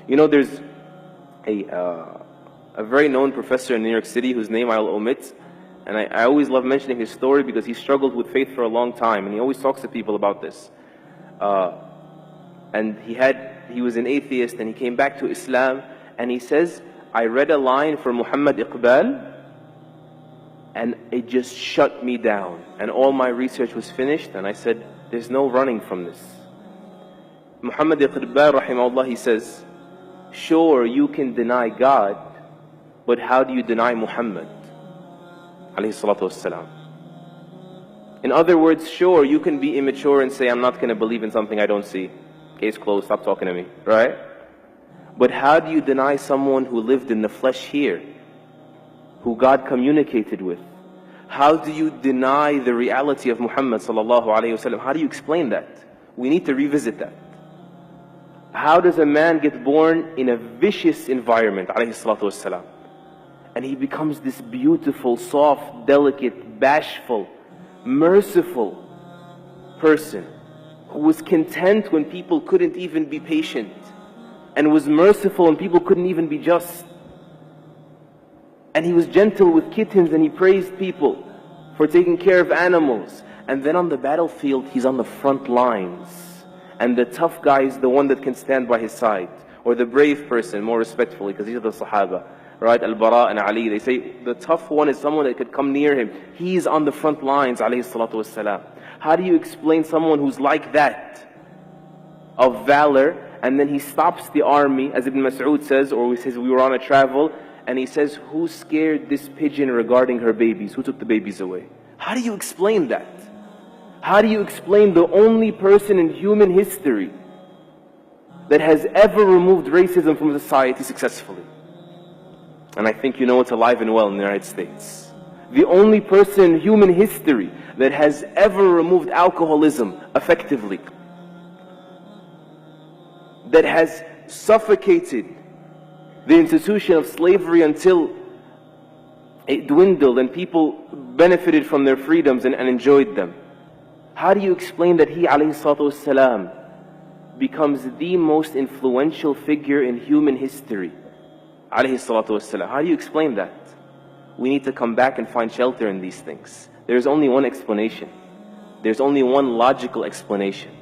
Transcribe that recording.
You know, there's a very known professor in New York City whose name I'll omit, and I always love mentioning his story because he struggled with faith for a long time, and he always talks to people about this. And he was an atheist, and he came back to Islam, and he says, I read a line from Allama Iqbal, and it just shut me down. And all my research was finished, and I said, there's no running from this. Allama Iqbal, rahimahullah, he says, sure, you can deny God, but how do you deny Muhammad? Alayhi salatu wassalam. In other words, sure, you can be immature and say, I'm not going to believe in something I don't see. Case closed, stop talking to me, right? But how do you deny someone who lived in the flesh here, who God communicated with? How do you deny the reality of Muhammad sallallahu alayhi wasallam? How do you explain that? We need to revisit that. How does a man get born in a vicious environment, alayhi salatu wassalam, and he becomes this beautiful, soft, delicate, bashful, merciful person who was content when people couldn't even be patient, and was merciful when people couldn't even be just. And he was gentle with kittens, and he praised people for taking care of animals. And then on the battlefield, he's on the front lines, and the tough guy is the one that can stand by his side, or the brave person, more respectfully, because these are the Sahaba, right? Al-Bara and Ali, they say the tough one is someone that could come near him. He's on the front lines, alayhi salatu wassalam. How do you explain someone who's like that, of valor, and then he stops the army, as Ibn Mas'ud says, or he says we were on a travel, and he says, who scared this pigeon regarding her babies? Who took the babies away? How do you explain that? How do you explain the only person in human history that has ever removed racism from society successfully? And I think you know it's alive and well in the United States. The only person in human history that has ever removed alcoholism effectively, that has suffocated the institution of slavery until it dwindled and people benefited from their freedoms and enjoyed them. How do you explain that he, alayhi salatu wassalam, becomes the most influential figure in human history? Alayhi salatu wassalam. How do you explain that? We need to come back and find shelter in these things. There's only one explanation. There's only one logical explanation.